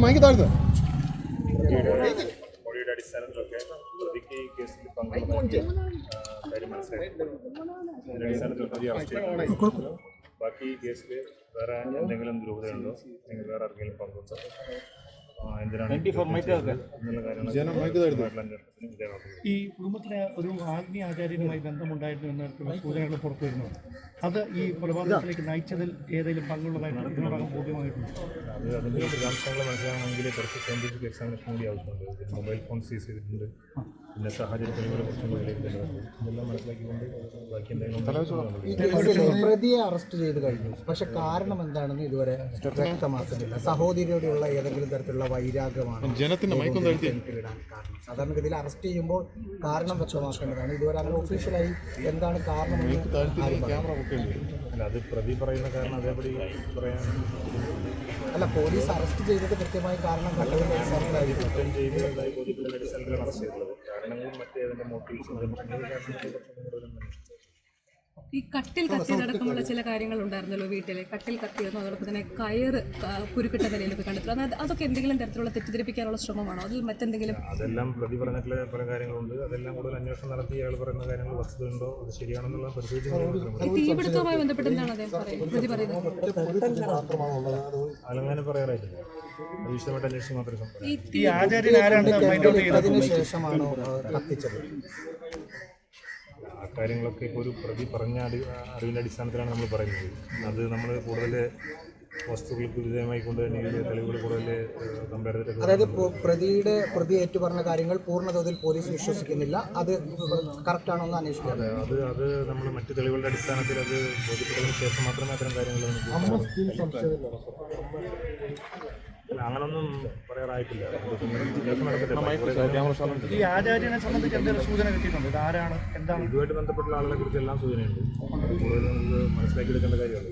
മൊഴിയുടെ അടിസ്ഥാനത്തിലൊക്കെ പ്രതിക്ക് ഈ കേസിൽ പങ്കുള്ള കാര്യം മനസ്സിലായിട്ടുണ്ട്. അതിൻ്റെ അടിസ്ഥാനത്തിൽ പ്രതി അറസ്റ്റ് ചെയ്തിട്ടുണ്ട്. ബാക്കി ഈ കേസിൽ വേറെ എന്തെങ്കിലും ദുരൂഹതയുണ്ടോ അല്ലെങ്കിൽ വേറെ ആർക്കെങ്കിലും പങ്കുണ്ടോ, എന്തിനാണ് എന്നുള്ള കാര്യങ്ങൾ ഈ കുടുംബത്തിന് ഒരു ആത്മീയ ആചാര്യനുമായി ബന്ധമുണ്ടായിരുന്നു എന്ന സൂചനകൾ പുറത്തു വരുന്നു. അത് ഈ കൊലപാതകത്തിലേക്ക് നയിച്ചതിൽ ഏതെങ്കിലും പങ്കുള്ളതായിട്ട് ഇതിനോടകം ബോധ്യമായിട്ടുണ്ട്. അത് അതിൻ്റെ വിശദാംശങ്ങൾ മനസ്സിലാകണമെങ്കിൽ കുറച്ച് സയൻറ്റിഫിക് എക്സാമിനേഷൻ കൂടി ആവശ്യമുണ്ട്. മൊബൈൽ ഫോൺ സീസ് ചെയ്തിട്ടുണ്ട്, പിന്നെ സാഹചര്യ തെളിവുകളെ കുറിച്ചുള്ള വിലയിരുത്തേണ്ടതുണ്ട്. ഇതെല്ലാം മനസ്സിലാക്കിക്കൊണ്ട് ബാക്കി എന്തെങ്കിലും പ്രതിയെ അറസ്റ്റ് ചെയ്ത് കഴിഞ്ഞു, പക്ഷെ കാരണം എന്താണെന്ന് ഇതുവരെ വ്യക്തമാക്കുന്നില്ല. സഹോദരിയോടെയുള്ള ഏതെങ്കിലും തരത്തിലുള്ള വൈരാഗ്യമാണ് ജനത്തിന്റെ ഇടാൻ കാരണം. സാധാരണഗതിയിൽ അറസ്റ്റ് ചെയ്യുമ്പോൾ കാരണം വ്യക്തമാക്കേണ്ടതാണ്. ഇതുവരെ അങ്ങനെ ഒഫീഷ്യലായി എന്താണ് കാരണമെന്ന് അല്ല, അത് പ്രതി പറയുന്ന കാരണം അതേപടി പറയാൻ അല്ല, പോലീസ് അറസ്റ്റ് ചെയ്തത് കൃത്യമായി കാരണം കണ്ടതിന്റെ അടിസ്ഥാനത്തിലായിരിക്കും. ചെയ്യുന്നതായി ബോധ്യപ്പെട്ട അടിസ്ഥാനത്തിലാണ് അറസ്റ്റ് ചെയ്തത്. കാരണങ്ങളും മറ്റേതിൻ്റെ മോട്ടീവ്സും ഈ കട്ടിൽ കത്തിയതടക്കമുള്ള ചില കാര്യങ്ങൾ ഉണ്ടായിരുന്നല്ലോ വീട്ടിലെ. കട്ടിൽ കത്തിയെന്നോ അതോടൊപ്പം തന്നെ കയറ് കുരുക്കിട്ട നിലയിലൊക്കെ കണ്ടെത്തുന്നു. അതൊക്കെ എന്തെങ്കിലും തരത്തിലുള്ള തെറ്റിദ്ധരിപ്പിക്കാനുള്ള ശ്രമമാണോ, അതിൽ മറ്റെന്തെങ്കിലും? അതെല്ലാം പ്രതി പറഞ്ഞിട്ടുള്ള പല കാര്യങ്ങളുണ്ട്. അതെല്ലാം കൂടുതൽ അന്വേഷണം നടത്തി അയാൾ പറയുന്ന കാര്യങ്ങൾ വസ്തുതയുണ്ടോ അത് ശരിയാണെന്നുള്ള പരിശോധിച്ച് തീപിടുത്തവുമായി ബന്ധപ്പെട്ട് എന്താണ് അദ്ദേഹം പ്രതി പറയുന്നത്? അതങ്ങനെ പറയാറായിട്ടില്ല. വിശദമായിട്ട് അന്വേഷിച്ച് മാത്രമേ ഈ ആചാര്യൻ അതിന് ശേഷമാണോ കത്തിച്ചത്? ആ കാര്യങ്ങളൊക്കെ ഇപ്പോൾ ഒരു പ്രതി പറഞ്ഞ അറിവിൻ്റെ അടിസ്ഥാനത്തിലാണ് നമ്മൾ പറയുന്നത്. അത് നമ്മൾ കൂടുതൽ വസ്തുക്കൾക്ക് വിധേയമായിക്കൊണ്ട് തന്നെ തെളിവുകൾ കൂടുതൽ കമ്പയർ ചെയ്തിട്ട്, അതായത് പ്രതി ഏറ്റുപറഞ്ഞ കാര്യങ്ങൾ പൂർണ്ണതോതിൽ പോലീസ് വിശ്വസിക്കുന്നില്ല, അത് കറക്റ്റാണോ എന്ന് അന്വേഷിക്കുന്നത്. അത് നമ്മൾ മറ്റു തെളിവുകളുടെ അടിസ്ഥാനത്തിൽ അത് ബോധ്യപ്പെട്ടതിന് ശേഷം മാത്രമേ അത്തരം കാര്യങ്ങൾ അങ്ങനൊന്നും പറയാറായിട്ടില്ല. ഈ ആചാര്യനെ സംബന്ധിച്ച് എന്തെങ്കിലും സൂചന കിട്ടിയിട്ടുണ്ട്? ഇതാരാണ്, എന്താണ്? ഇതുമായിട്ട് ബന്ധപ്പെട്ടുള്ള ആളുകളെ കുറിച്ച് എല്ലാം സൂചനയുണ്ട്. കൂടുതൽ നമുക്ക് മനസ്സിലാക്കിയെടുക്കേണ്ട കാര്യമാണ്.